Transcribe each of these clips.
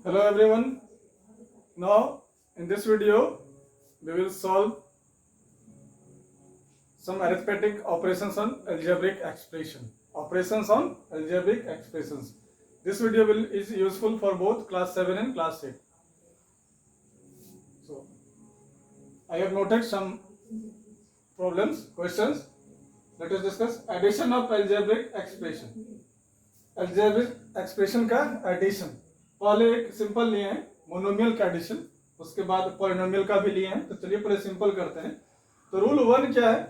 Hello everyone. Now in this video we will solve some arithmetic operations on algebraic expression. Operations on algebraic expressions. This video is useful for both class 7 and class 8. So I have noted some problems, questions. Let us discuss addition of algebraic expression. Algebraic expression का addition. पहले एक simple लिए हैं monomial का addition, उसके बाद polynomial का भी लिए हैं. तो चलिए पहले सिंपल करते हैं. तो रूल 1 क्या है,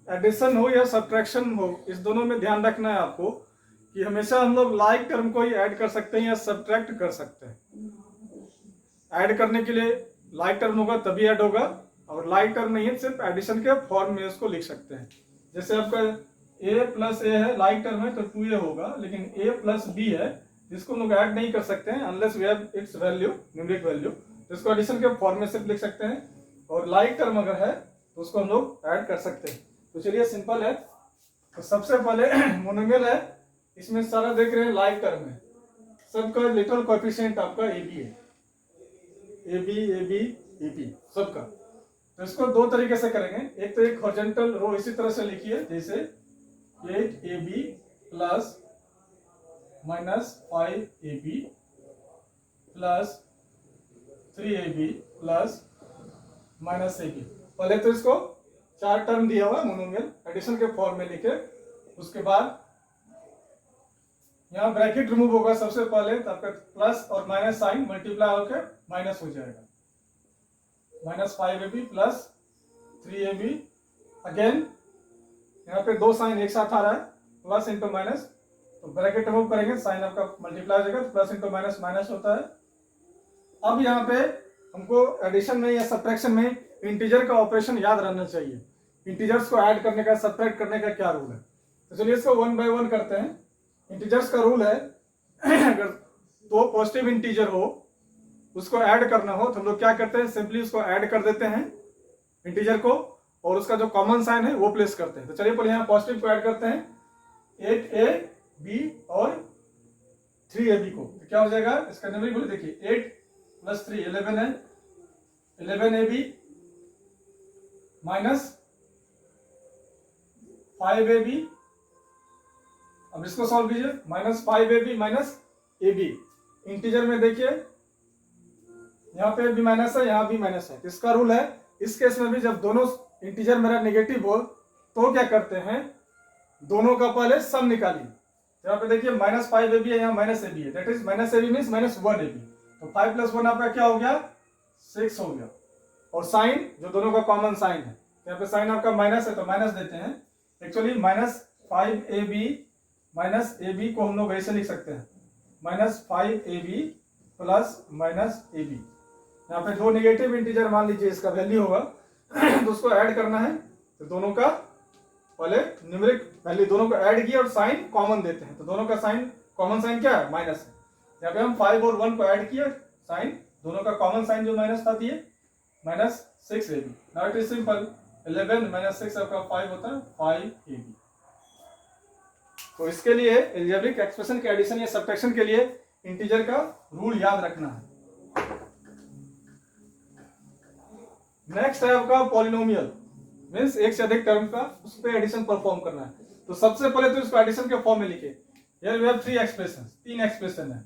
एडिशन हो या सब्ट्रैक्शन हो, इस दोनों में ध्यान रखना है आपको कि हमेशा हम लोग लाइक टर्म को ही ऐड कर सकते हैं या सब्ट्रैक्ट कर सकते हैं. ऐड करने के लिए लाइक टर्म होगा तभी ऐड होगा, और लाइक टर्म नहीं है सिर्फ एडिशन के फॉर्म में इसको लिख सकते हैं. जैसे आपका a प्लस ए है, लाइक टर्म है तो 2a होगा, लेकिन a प्लस b है इसको हम लोग ऐड नहीं कर सकते हैं unless we have its value, numeric value. तो इसको एडिशन के फॉर्म में सिर्फ लिख सकते हैं, और लाइक टर्म अगर है तो उसको हम लोग ऐड कर सकते हैं. तो चलिए सिंपल है. तो सबसे पहले मोनोमियल है, इसमें सारा देख रहे हैं लाइक टर्म है, सबका लिटिल कोएफिशिएंट आपका ए बी है, ए बी सबका. तो इसको दो तरीके से करेंगे. एक तो एक हॉरिजॉन्टल रो इसी तरह से लिखिए, जैसे 8ab plus minus 5ab plus 3ab plus minus ab. पहले तो इसको चार टर्म दिया हुआ मोनोमियल एडिशन के फॉर्म में लिखे, उसके बाद यहाँ ब्रैकेट रिमूव होगा सबसे पहले, तो आपका प्लस और माइनस साइन मल्टीप्लाई होकर माइनस हो जाएगा. Minus 5ab plus 3ab. Again यहाँ पे दो साइन एक साथ आ रहा है, प्लस इंटू माइनस, तो ब्रैकेट रिमूव करेंगे साइन आपका मल्टीप्लाई हो जाएगा, प्लस इंटू माइनस माइनस होता है. अब यहाँ पे हमको एडिशन में या सब्ट्रैक्शन में इंटीजर का ऑपरेशन याद रहना चाहिए. इंटीजर्स को ऐड करने का, सब्ट्रैक्ट करने का क्या रूल है. तो चलिए इसको वन बाय वन करते हैं. इंटीजर्स का रूल है अगर दो पॉजिटिव इंटीजर हो उसको ऐड करना हो तो हम लोग क्या करते हैं, सिंपली उसको ऐड कर देते हैं इंटीजर को, और उसका जो कॉमन साइन है वो प्लेस करते हैं. तो चलिए पहले यहाँ पॉजिटिव को ऐड करते हैं, 8ab और 3ab को. तो क्या हो जाएगा इसका न्यूमेरिक वैल्यू देखिए, 8 प्लस 3 11 है, 11ab माइनस 5ab. अब इसको सॉल्व कीजिए, minus 5ab minus ab. Integer में देखिए यहाँ पे भी माइनस है, यहाँ भी माइनस है. इसका रूल है इस केस में भी जब दोनों इंटीजर मेरा नेगेटिव हो तो क्या करते हैं, दोनों का पहले सम निकालिए. यहाँ पे देखिए माइनस 5ab है, यहाँ माइनस ab है, that is minus ab means minus 1ab. तो 5 प्लस 1 आपका क्या हो गया, 6 हो गया. और साइन जो दोनों का कॉमन साइन है, यहाँ पे साइन आपका माइनस है तो माइनस देते हैं. Actually minus 5ab minus ab को हम लोग ऐसे लिख सकते हैं, minus 5ab plus minus ab. यहाँ पे दो नेगेटिव इंटीजर मान लीजिए इसका वैल्यू होगा तो उसको ऐड करना है. तो दोनों का पहले न्यूमेरिक वैल्यू दोनों को ऐड किया और साइन कॉमन देते हैं. तो दोनों का साइन कॉमन साइन क्या है, माइनस है. यहाँ पे हम 5 और 1 को ऐड किया, साइन दोनों का कॉमन साइन जो माइनस था दिए, minus 6ab. Now it is simple, 11 minus 6 आपका 5 होता है, 5ab. तो इसके लिए अलजेब्रिक एक्सप्रेशन के एडिशन या सब्ट्रैक्शन के लिए इंटीजर का रूल याद रखना है. नेक्स्ट है आपका पॉलिनोमियल, मीन्स एक से अधिक टर्म का उस पर एडिशन परफॉर्म करना है. तो सबसे पहले तो इसको एडिशन के फॉर्म में लिखे. Here we have three expression, तीन एक्सप्रेशन है.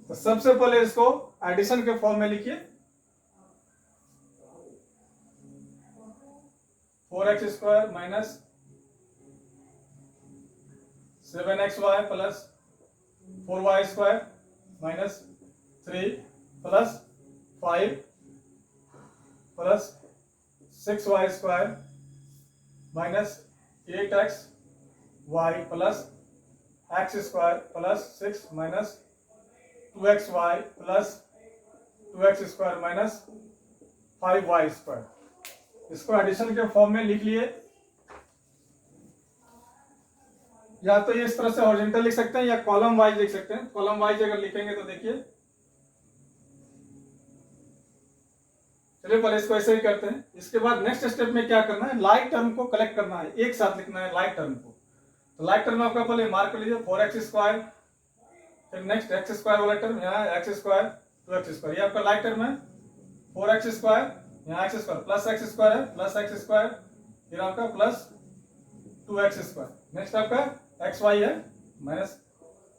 तो सबसे पहले इसको एडिशन के फॉर्म में लिखिए. 4x square minus 7xy plus 4y square minus 3 plus 5 plus 6y square minus 8xy plus x square plus 6 minus 2xy plus 2x square minus 5y square. इसको एडिशन के फॉर्म में लिख लिए. या तो ये इस तरह से हॉरिजॉन्टल लिख सकते हैं या कॉलम वाइज लिख सकते हैं. कॉलम वाइज अगर लिखेंगे तो देखिए, चलिए पहले इसको ऐसे ही करते हैं. इसके बाद नेक्स्ट स्टेप में क्या करना है, लाइक टर्म को कलेक्ट करना है, एक साथ लिखना है लाइक टर्म को. तो लाइक टर्म आपका पहले मार्क कर लीजिए, 4x स्क्वायर फिर नेक्स्ट एक्स स्क्वायर वाला टर्म, यहाँ एक्स स्क्वायर 2x स्क्वायर, ये आपका लाइक टर्म है 4x स्क्वायर, यहाँ x square plus x square है प्लस एक्स स्क्वायर, फिर आपका प्लस 2x स्क्वायर। नेक्स्ट आपका एक्स वाई है माइनस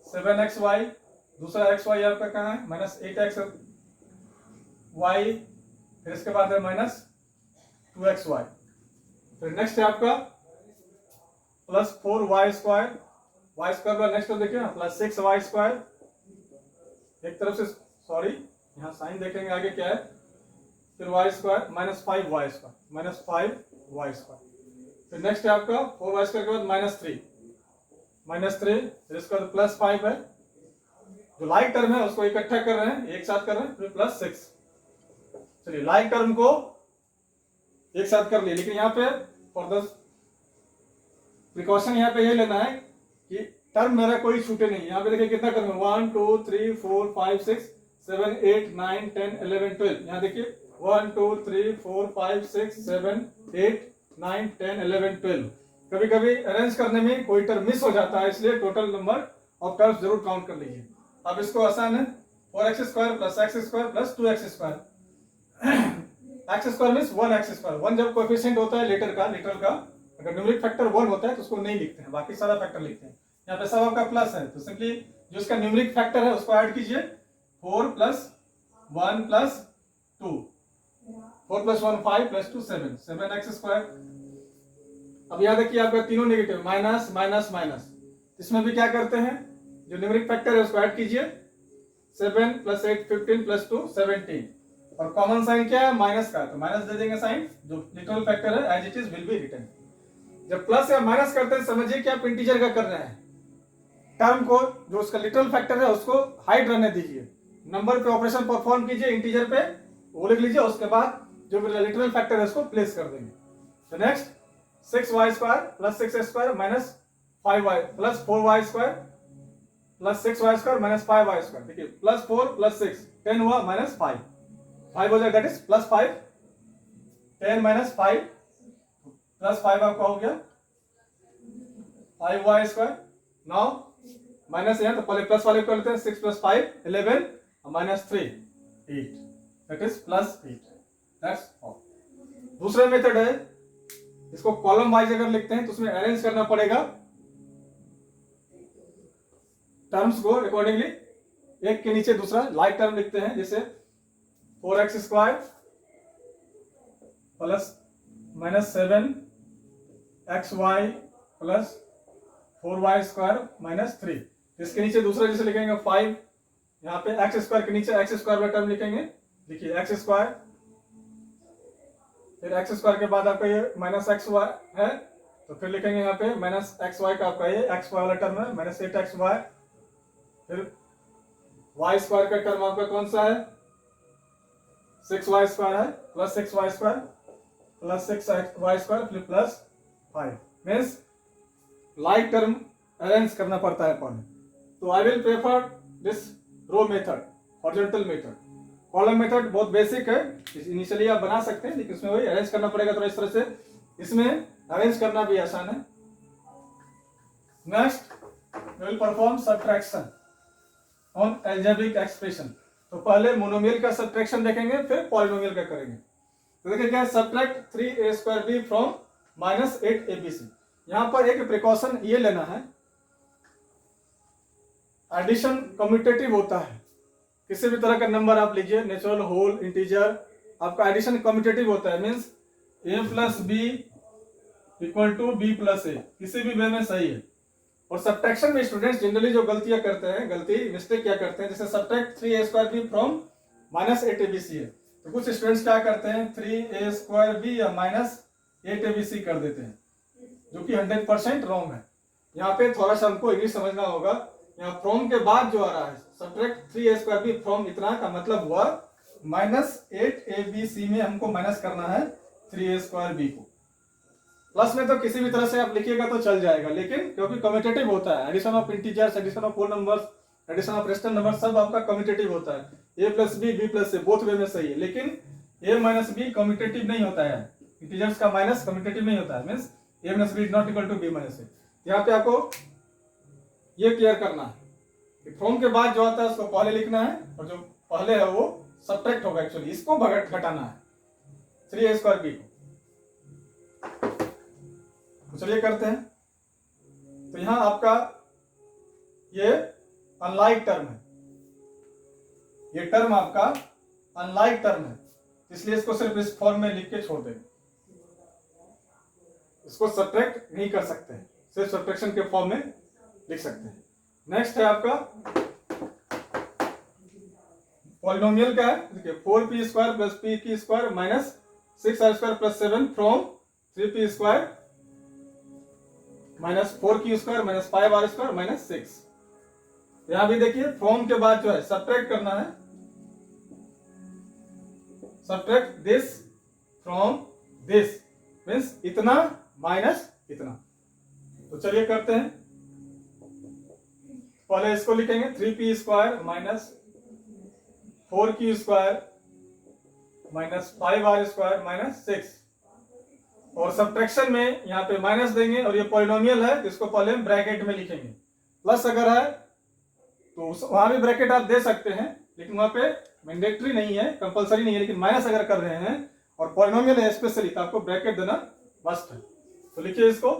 7xy, दूसरा एक्स वाई आपका कहाँ है माइनस 8xy, फिर इसके बाद है माइनस 2xy। फिर नेक्स्ट है आपका plus 4y square, y square का नेक्स्ट देखिए ना प्लस 6y स्क्वायर, एक तरफ से सॉरी यहाँ साइन देखेंगे आगे क्या है, फिर y square minus 5y square, minus 5y square. फिर नेक्स्ट है आपका 4y स्क्वायर के बाद माइनस 3, फिर इसके बाद प्लस 5 है, जो लाइक टर्म है उसको इकट्ठा कर रहे हैं, एक साथ कर रहे हैं, फिर प्लस 6। चलिए लाइक टर्म को एक साथ कर लिए, लेकिन यहाँ पे फॉर द प्रिकॉशन यहाँ पे ये लेना है कि टर्म मेरा कोई छूटे नहीं। यहाँ पे देखिए कितना टर्म है 1 2 3 4 5 6 7 8 9 10 11 12, यहाँ देखिए 1 2 3 4 5 6 7 8 9 10 11 12। कभी कभी अरेंज करने में कोई टर्म मिस हो जाता है, इसलिए टोटल नंबर ऑफ टर्म्स जरूर काउंट कर लीजिए। अब इसको आसान है 4x square plus x square plus 2x square, x square means 1x square, 1 जब कोएफिशिएंट होता है लिटरल का, अगर न्यूमेरिक फैक्टर 1 होता है तो उसको नहीं लिखते हैं, बाकी सारा फैक्टर लिखते हैं। यहाँ पे सब आपका प्लस है तो सिंपली जो इसका न्यूमेरिक फैक्टर है उसको ऐड कीजिए, 4 plus 1 plus 2, 4 plus 1 5 plus 2 7, 7x square. अब यहाँ देखिए आपका तीनों नेगेटिव माइनस माइनस माइनस, इसमें भी क्या करते हैं जो न्यूमेरिक फैक्टर है उसको ऐड कीजिए, 7 प्लस 8 15 प्लस 2 17, और कॉमन साइन क्या है माइनस का, तो माइनस दे देंगे साइन, जो लिटरल फैक्टर है as it is will be written. जब प्लस या माइनस करते हैं समझिए कि आप इंटीजर का कर रहे हैं, टर्म को जो उसका लिटरल फैक्टर है उसको हाइड रहने दीजिए, नंबर पे ऑपरेशन परफॉर्म कीजिए, इंटीजर पे वो लिख लीजिए, उसके बाद जो लिटरल फैक्टर है उसको प्लेस कर देंगे। तो next 6y square plus 6x square minus 5y plus 4y square plus 6y square minus 5y square, देखिए प्लस 4 प्लस 6 10 हुआ माइनस 5 हो जाएगा, that is plus 5, 10 minus 5 plus 5 आपका हो गया 5y स्क्वायर। नाउ माइनस यहाँ तो पहले प्लस वाले कर लेते हैं, 6 plus 5 11 minus 3 8, that is plus 8, that's all. दूसरा मेथड है, इसको कॉलम वाइज अगर लिखते हैं तो उसमें अरेंज करना पड़ेगा टर्म्स को अकॉर्डिंगली, एक के नीचे दूसरा लाइक टर्म लिखते हैं, जैसे 4x square plus minus 7xy plus 4y square minus 3, इसके नीचे दूसरा जैसे लिखेंगे 5, यहाँ पे एक्स स्क्वायर के नीचे एक्स स्क्वायर वाला टर्म लिखेंगे, देखिए एक्स स्क्वायर, फिर एक्स स्क्वायर के बाद आपका ये माइनस एक्स वाई है तो फिर लिखेंगे यहाँ पे माइनस एक्स वाई का आपका ये एक्स वाई वाला टर्म है माइनस 8xy, फिर वाई स्क्वायर का टर्म आपका कौन सा है 6y स्क्वायर है plus 6y square plus 6y square फिर plus 5, means like term arrange करना पड़ता है अपन। तो I will prefer this row method, horizontal method. Column method बहुत बेसिक है, इनिशियली आप बना सकते हैं, लेकिन इसमें वही अरेंज करना पड़ेगा थोड़ा इस तरह से, इसमें अरेंज करना भी आसान है। Next we will perform subtraction on algebraic expression. तो पहले मोनोमियल का सब्ट्रैक्शन देखेंगे, फिर पॉलिनोमियल का करेंगे। तो देखिए क्या है, subtract 3a square b from minus 8abc। यहां पर एक प्रिकॉशन ये लेना है, एडिशन कम्यूटेटिव होता है, किसी भी तरह का नंबर आप लीजिए, नेचुरल, होल, इंटीजर, आपका एडिशन कम्यूटेटिव होता है, means a plus B equal to B plus A, किसी भी वे में सही है। और सब्ट्रैक्शन में स्टूडेंट्स जनरली जो गलतियां करते हैं, मिस्टेक क्या करते हैं, जैसे subtract 3a square b from minus 8abc है, तो कुछ स्टूडेंट्स क्या करते हैं 3a स्क्वायर बी या माइनस 8abc कर देते हैं, जो कि 100% रॉन्ग है। यहाँ पे थोड़ा सा हमको इंग्लिश समझना होगा, यहाँ फ्रॉम के बाद जो आ रहा है subtract 3a square b from, इतना का मतलब हुआ माइनस 8abc में हमको माइनस करना है 3a स्क्वायर बी को। प्लस में तो किसी भी तरह से आप लिखिएगा तो चल जाएगा, लेकिन क्योंकि कम्यूटेटिव होता है, addition of integers, addition of whole numbers, addition of rational number, सब आपका कम्यूटेटिव होता है। a plus b, b plus a, both way में सही है, लेकिन a माइनस बी कम्यूटेटिव नहीं होता है, इंटीजर्स का माइनस कम्यूटेटिव नहीं होता है, means a minus B is not equal to b minus A. यहाँ पे आपको ये क्लियर करना है। कि फ्रॉम के बाद जो आता है उसको पहले लिखना है और जो पहले है वो सब्ट्रैक्ट होगा, एक्चुअली इसको घटाना है 3a स्क्वायर बी को। तो चलिए करते हैं। तो यहां आपका ये अनलाइक टर्म है, ये टर्म आपका अनलाइक टर्म है, इसलिए इसको सिर्फ इस फॉर्म में लिख के छोड़ देंगे, इसको सब्ट्रैक्ट नहीं कर सकते, सिर्फ सब्ट्रैक्शन के फॉर्म में लिख सकते हैं। नेक्स्ट है आपका पॉलिनोमियल का है, देखिए 4p स्क्वायर प्लस p की square minus 6r square plus 7 from 3p square minus 4q square minus 5r square minus 6। यहां भी देखिए फ्रॉम के बाद जो है सब्ट्रैक्ट करना है, subtract this from this means इतना माइनस इतना। तो चलिए करते हैं। पहले इसको लिखेंगे 3p square minus 4q square minus 5r square minus 6, और सब्ट्रैक्शन में यहाँ पे माइनस देंगे, और ये पॉलिनोमियल है तो इसको पहले हम ब्रैकेट में लिखेंगे। प्लस अगर है तो वहां भी ब्रैकेट आप दे सकते हैं, लेकिन वहां पे मैंडेटरी नहीं है, कंपलसरी नहीं है, लेकिन माइनस अगर कर रहे हैं और पॉलिनोमियल है स्पेशली तो आपको ब्रैकेट देना मस्ट है। तो लिखिए इसको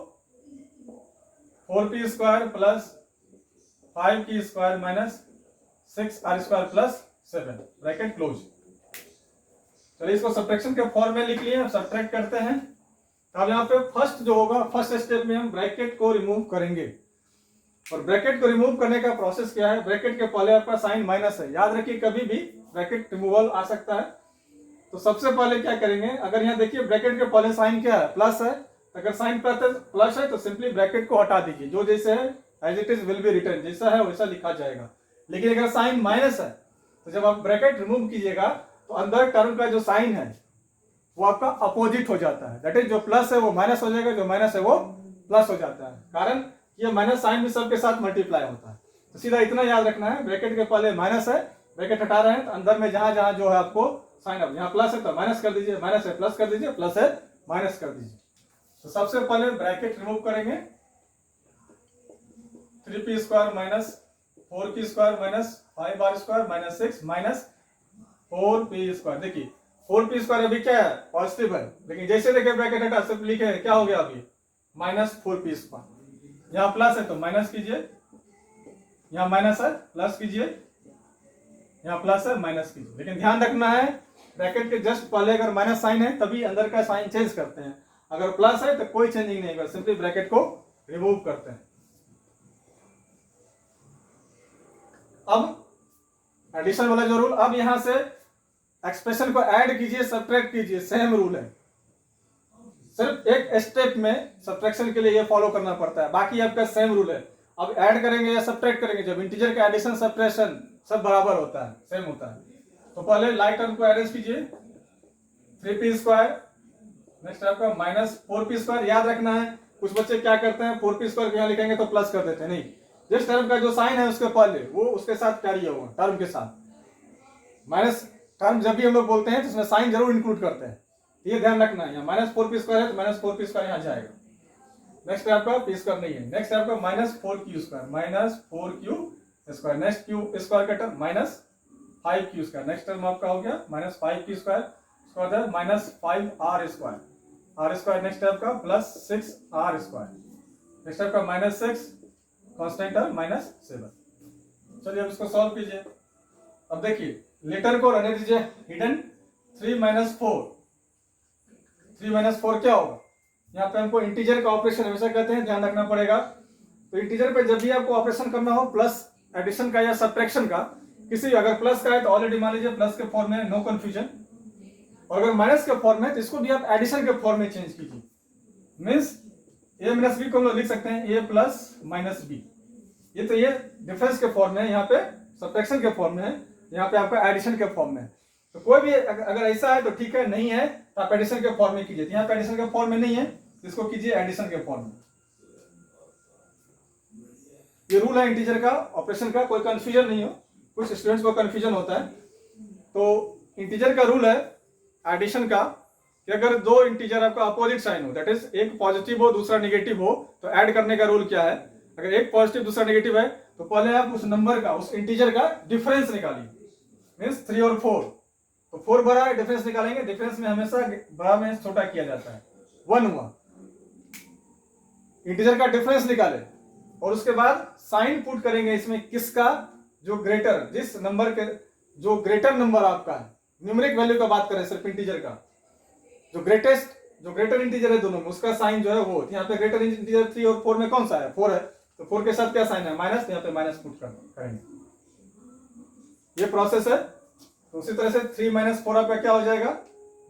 4p square plus 5q square minus 6r square plus 7 bracket close. चलिए इसको सब्ट्रैक्शन के फॉर्म में लिख लिए, अब सब्ट्रैक्ट करते हैं। अब यहाँ पे फर्स्ट जो होगा, फर्स्ट स्टेप में हम ब्रैकेट को रिमूव करेंगे, और ब्रैकेट को रिमूव करने का प्रोसेस क्या है, ब्रैकेट के पहले आपका साइन माइनस है, याद रखिए कभी भी ब्रैकेट रिमूवल आ सकता है। तो सबसे पहले क्या करेंगे, अगर यहाँ देखिए ब्रैकेट के पहले साइन क्या है, प्लस है, अगर साइन प्लस है तो सिंपली ब्रैकेट को हटा दीजिए, जो जैसे है as it is will be return, जैसा है वैसा लिखा जाएगा। लेकिन अगर साइन माइनस है तो जब आप ब्रैकेट रिमूव कीजिएगा तो अंदर टर्म का जो साइन है वो आपका अपोजिट हो जाता है, दैट इज जो प्लस है वो माइनस हो जाएगा, जो माइनस है वो प्लस हो जाता है, कारण ये माइनस साइन भी सबके साथ मल्टीप्लाई होता है। तो सीधा इतना याद रखना है, ब्रैकेट के पहले माइनस है, ब्रैकेट हटा रहे हैं तो अंदर में जहां जहां जो है आपको साइन अप, यहाँ प्लस है तो माइनस कर दीजिए, माइनस है प्लस कर दीजिए, प्लस है माइनस कर दीजिए। तो सबसे पहले ब्रैकेट रिमूव करेंगे, 3p square minus 4q square minus 5r square minus 6 minus 4p square. देखिए 4p स्क्वायर अभी क्या है, पॉजिटिव है, लेकिन जैसे देखिए ब्रैकेट हटा सिर्फ लिखे क्या हो गया अभी माइनस 4p स्क्वायर। यहाँ प्लस है तो माइनस कीजिए, यहाँ माइनस है प्लस कीजिए, यहाँ प्लस है माइनस कीजिए। लेकिन ध्यान रखना है ब्रैकेट के जस्ट पहले अगर माइनस साइन है तभी अंदर का साइन चेंज करते हैं, अगर प्लस है तो कोई चेंजिंग नहीं करते, सिंपली ब्रैकेट को रिमूव करते हैं। अब एडिशन वाला जो रूल, अब यहां से एक्सप्रेशन को ऐड कीजिए, सब्ट्रैक्ट कीजिए, सेम रूल है, सिर्फ एक स्टेप में सब्ट्रैक्शन के लिए ये फॉलो करना पड़ता है, बाकी आपका सेम रूल है। अब ऐड करेंगे या सब्ट्रैक्ट करेंगे, जब इंटीजर का एडिशन सब्ट्रैक्शन सब बराबर होता है, सेम होता है। तो पहले लाइक टर्म को अरेंज कीजिए, 3p स्क्वायर, नेक्स्ट आपका माइनस 4p स्क्वायर। याद रखना है कुछ बच्चे क्या करते हैं, 4p स्क्वायर यहाँ लिखेंगे तो प्लस कर देते हैं, नहीं, जिस टर्म का जो साइन है उसके पहले वो उसके साथ कैरी होगा, टर्म के साथ। माइनस टर्म जब भी हम लोग बोलते हैं तो उसमें साइन जरूर इंक्लूड करते हैं, ये ध्यान रखना है। यहाँ माइनस 4p स्क्वायर है तो माइनस 4p स्क्वायर यहाँ जाएगा। नेक्स्ट आपका p स्क्वायर नहीं है, नेक्स्ट आपका minus 4q square, minus 4q square, next q square का term minus 5q square, next term आपका हो गया minus 5q square, square minus 5r square, r square, next आपका प्लस 6r स्क्वायर, नेक्स्ट आपका minus 6 constant term minus 7। चलिए अब इसको solve कीजिए। अब देखिए लेटर को रहने दीजिए हिडन, 3 माइनस 4, 3 माइनस 4 क्या होगा, यहाँ पे हमको इंटीजर का ऑपरेशन हमेशा कहते हैं, ध्यान रखना पड़ेगा। तो इंटीजर पे जब भी आपको ऑपरेशन करना हो, प्लस एडिशन का या सब्ट्रैक्शन का, किसी अगर प्लस का है तो ऑलरेडी मान लीजिए प्लस के फॉर्म में, नो कंफ्यूजन, और अगर माइनस के फॉर्म में तो इसको भी आप एडिशन के फॉर्म में चेंज कीजिए, मीन्स a माइनस बी को हम लोग लिख सकते हैं a प्लस माइनस बी, ये तो ये डिफरेंस के फॉर्म में है, यहाँ पे सब्ट्रैक्शन के फॉर्म में है, यहाँ पे आपका एडिशन के फॉर्म में है। तो कोई भी अगर ऐसा है तो ठीक है, नहीं है तो आप एडिशन के फॉर्म में कीजिए। यहाँ पे एडिशन के फॉर्म में नहीं है, इसको कीजिए एडिशन के फॉर्म में। ये रूल है इंटीजर का ऑपरेशन का, कोई कंफ्यूजन नहीं हो, कुछ स्टूडेंट्स को कंफ्यूजन होता है। तो इंटीजर का रूल है एडिशन का कि अगर दो इंटीजर आपका अपोजिट साइन हो, दैट इज एक पॉजिटिव हो दूसरा नेगेटिव हो, तो ऐड करने का रूल क्या है, अगर एक पॉजिटिव दूसरा नेगेटिव है तो पहले आप उस नंबर का, उस इंटीजर का डिफरेंस निकालिए, मीन्स 3 और 4, तो 4 बड़ा है, डिफरेंस निकालेंगे, डिफरेंस में हमेशा बड़ा में छोटा किया जाता है, 1 हुआ, इंटीजर का डिफरेंस निकाले और उसके बाद साइन पुट करेंगे इसमें, किसका, जो ग्रेटर, जिस नंबर के, जो ग्रेटर नंबर आपका है, न्यूमेरिक वैल्यू का बात करें सिर्फ इंटीजर का, जो ग्रेटेस्ट, जो ग्रेटर इंटीजर है दोनों में, उसका साइन जो है वो, यहाँ पे ग्रेटर इंटीजर 3 और 4 में कौन सा है, 4 है, तो 4 के साथ क्या साइन है, माइनस, यहाँ पे माइनस पुट करेंगे, ये प्रोसेस है। तो उसी तरह से 3 - 4 आपका क्या हो जाएगा,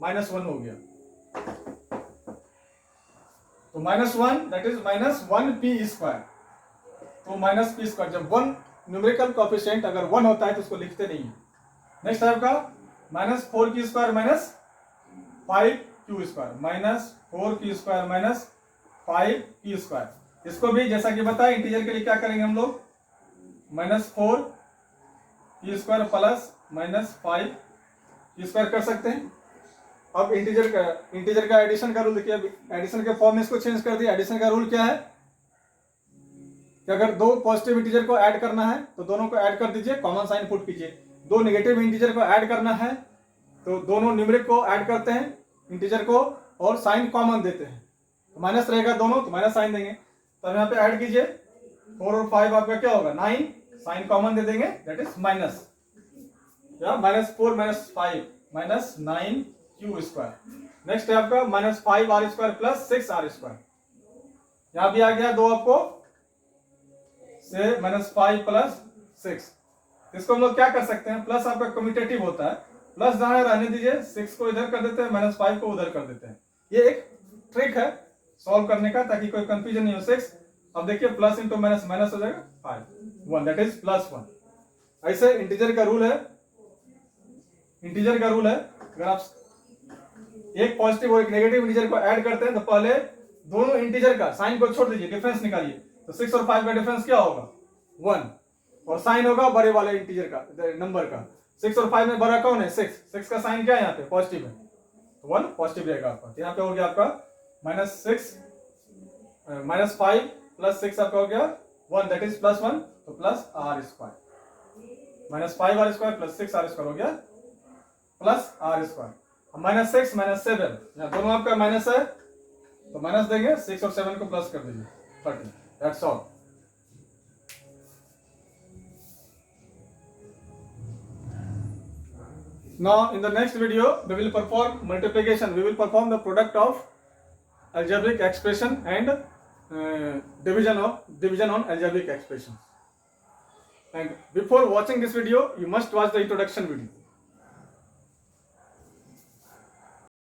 -1 हो गया, तो -1 दैट इज -1p², तो -p², जब 1 न्यूमेरिकल कोएफिशिएंट अगर 1 होता है तो उसको लिखते नहीं है। नेक्स्ट है आपका -4q² - 5q², -4q² - 5q², इसको भी जैसा कि बताया इंटीजर के लिए क्या करेंगे हम लोग, -4q² प्लस -5q² कर सकते हैं। अब इंटीजर का एडिशन का रूल देखिए, एडिशन के फॉर्म में इसको चेंज कर दिया। एडिशन का रूल क्या है कि अगर दो पॉजिटिव इंटीजर को ऐड करना है तो दोनों को ऐड कर दीजिए, कॉमन साइन पुट कीजिए। दो नेगेटिव इंटीजर को ऐड करना है तो दोनों न्यूमेरिक को ऐड करते हैं इंटीजर को और साइन कॉमन देते हैं, तो माइनस रहेगा दोनों, तो माइनस साइन देंगे। तो अब यहाँ पे ऐड कीजिए, 4 और 5 आपका क्या होगा, 9, साइन कॉमन दे देंगे, दैट इज माइनस, या -4 - 5 -9q²। नेक्स्ट है आपका -5r² प्लस 6r², यहां भी आ गया दो आपको से -5 प्लस 6। इसको हम लोग क्या कर सकते हैं, प्लस आपका कम्यूटेटिव होता है, प्लस जहां है रहने दीजिए, 6 को इधर कर देते हैं, -5 को उधर कर देते हैं। ये एक ट्रिक है सॉल्व करने का ताकि कोई कंफ्यूजन नहीं हो। 6 अब देखिए प्लस इंटू माइनस, माइनस हो जाएगा 5, 1 दैट इज +1। ऐसे इंटीजर का रूल है, इंटीजर का रूल है, अगर आप एक पॉजिटिव और एक नेगेटिव इंटीजर को ऐड करते हैं तो पहले दोनों इंटीजर का साइन को छोड़ दीजिए, डिफरेंस निकालिए। तो 6 और 5 का डिफरेंस क्या होगा, 1, और साइन होगा बड़े वाले इंटीजर का, नंबर का। 6 और 5 में बड़ा कौन है, 6 का साइन क्या है यहाँ पे, पॉजिटिव है, तो 1 पॉजिटिव रहेगा आपका। यहाँ पे हो गया आपका -5 प्लस 6 आपका हो गया 1 दैट इज +1, तो +r², -5r² प्लस 6r² हो गया +r²। -6 -7, यहाँ दोनों आपका माइनस है तो माइनस देंगे, 6 और 7 को प्लस कर दीजिए, 30, that's all. Now in the next video we will perform multiplication, we will perform the product of algebraic expression and division on algebraic expression. And before watching this video you must watch the introduction video.